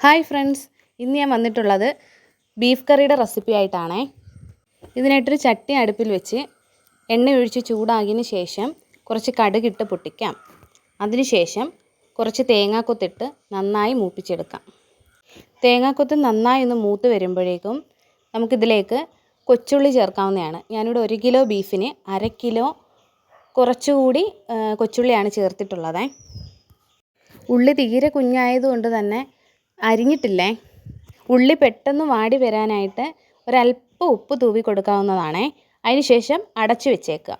Hi friends, ഇന്ന് ഞാൻ വന്നിട്ടുള്ളത് ബീഫ് കറിയുടെ റെസിപ്പി ആയിട്ടാണേ. ഇതിനായിട്ടൊരു ചട്ടി അടുപ്പിൽ വെച്ച് എണ്ണ ഒഴിച്ച് ചൂടാകിയതിന് ശേഷം കുറച്ച് കടുകിട്ട് പൊട്ടിക്കാം. അതിനുശേഷം കുറച്ച് തേങ്ങാക്കൊത്തിട്ട് നന്നായി മൂപ്പിച്ചെടുക്കാം. തേങ്ങാക്കൊത്ത് നന്നായി ഒന്ന് മൂത്ത് വരുമ്പോഴേക്കും നമുക്കിതിലേക്ക് കൊച്ചുള്ളി ചേർക്കാവുന്നതാണ്. ഞാനിവിടെ 1 കിലോ ബീഫിന് 1/2 കിലോ കുറച്ചുകൂടി കൊച്ചുള്ളിയാണ് ചേർത്തിട്ടുള്ളത്. ഉള്ളി തീരെ കുഞ്ഞായതുകൊണ്ട് തന്നെ അരിഞ്ഞിട്ടില്ലേ. ഉള്ളി പെട്ടെന്ന് വാടി വരാനായിട്ട് ഒരല്പം ഉപ്പ് തൂവി കൊടുക്കാവുന്നതാണ്. അതിനുശേഷം അടച്ചു വെച്ചേക്കുക.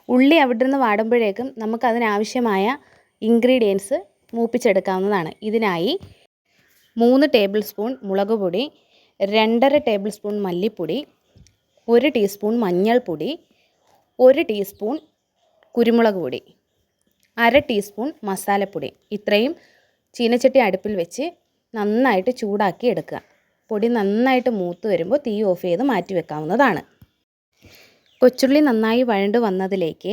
ഉള്ളി അവിടെ നിന്ന് വാടുമ്പോഴേക്കും നമുക്കതിനാവശ്യമായ ഇൻഗ്രീഡിയൻസ് മൂപ്പിച്ചെടുക്കാവുന്നതാണ്. ഇതിനായി 3 ടേബിൾ സ്പൂൺ മുളക് പൊടി, 2.5 ടേബിൾ സ്പൂൺ മല്ലിപ്പൊടി, 1 ടീസ്പൂൺ മഞ്ഞൾപ്പൊടി, 1 ടീസ്പൂൺ കുരുമുളക് പൊടി, 1/2 ടീസ്പൂൺ മസാലപ്പൊടി. ഇത്രയും ചീനച്ചട്ടി അടുപ്പിൽ വെച്ച് നന്നായിട്ട് ചൂടാക്കി എടുക്കുക. പൊടി നന്നായിട്ട് മൂത്ത് വരുമ്പോൾ തീ ഓഫ് ചെയ്ത് മാറ്റി വെക്കാവുന്നതാണ്. കൊച്ചുള്ളി നന്നായി വഴണ്ട് വന്നതിലേക്ക്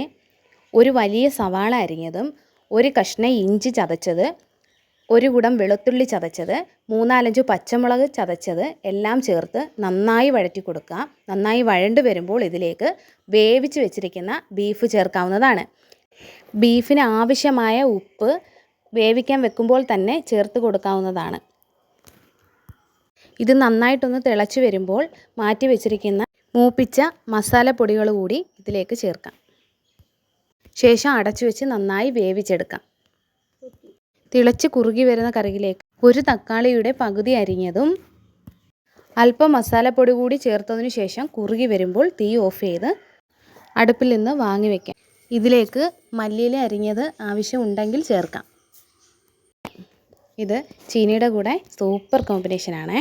ഒരു വലിയ സവാള അരിഞ്ഞതും, 1 കഷ്ണം ഇഞ്ചി ചതച്ചത്, 1 കുടം വെളുത്തുള്ളി ചതച്ചത്, 3-4 പച്ചമുളക് ചതച്ചത് എല്ലാം ചേർത്ത് നന്നായി വഴറ്റി കൊടുക്കുക. നന്നായി വഴണ്ട് വരുമ്പോൾ ഇതിലേക്ക് വേവിച്ച് വെച്ചിരിക്കുന്ന ബീഫ് ചേർക്കാവുന്നതാണ്. ബീഫിന് ആവശ്യമായ ഉപ്പ് വേവിക്കാൻ വെക്കുമ്പോൾ തന്നെ ചേർത്ത് കൊടുക്കാവുന്നതാണ്. ഇത് നന്നായിട്ടൊന്ന് തിളച്ച് വരുമ്പോൾ മാറ്റി വെച്ചിരിക്കുന്ന മൂപ്പിച്ച മസാലപ്പൊടികൾ കൂടി ഇതിലേക്ക് ചേർക്കാം. ശേഷം അടച്ചു വെച്ച് നന്നായി വേവിച്ചെടുക്കാം. തിളച്ച് കുറുകി വരുന്ന കറിയിലേക്ക് 1 തക്കാളിയുടെ പകുതി അരിഞ്ഞതും അല്പം മസാലപ്പൊടി കൂടി ചേർത്തതിന് ശേഷം കുറുകി വരുമ്പോൾ തീ ഓഫ് ചെയ്ത് അടുപ്പിൽ നിന്ന് വാങ്ങി വയ്ക്കാം. ഇതിലേക്ക് മല്ലിയില അരിഞ്ഞത് ആവശ്യമുണ്ടെങ്കിൽ ചേർക്കാം. ഇത് ചീനിയുടെ കൂടെ സൂപ്പർ കോമ്പിനേഷനാണേ.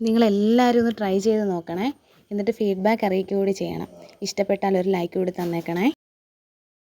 നിങ്ങളെല്ലാവരും ഒന്ന് ട്രൈ ചെയ്ത് നോക്കണേ. എന്നിട്ട് ഫീഡ്ബാക്ക് അറിയിക്കുക കൂടി ചെയ്യണം. ഇഷ്ടപ്പെട്ടാൽ ഒരു ലൈക്ക് കൂടി തന്നേക്കണേ.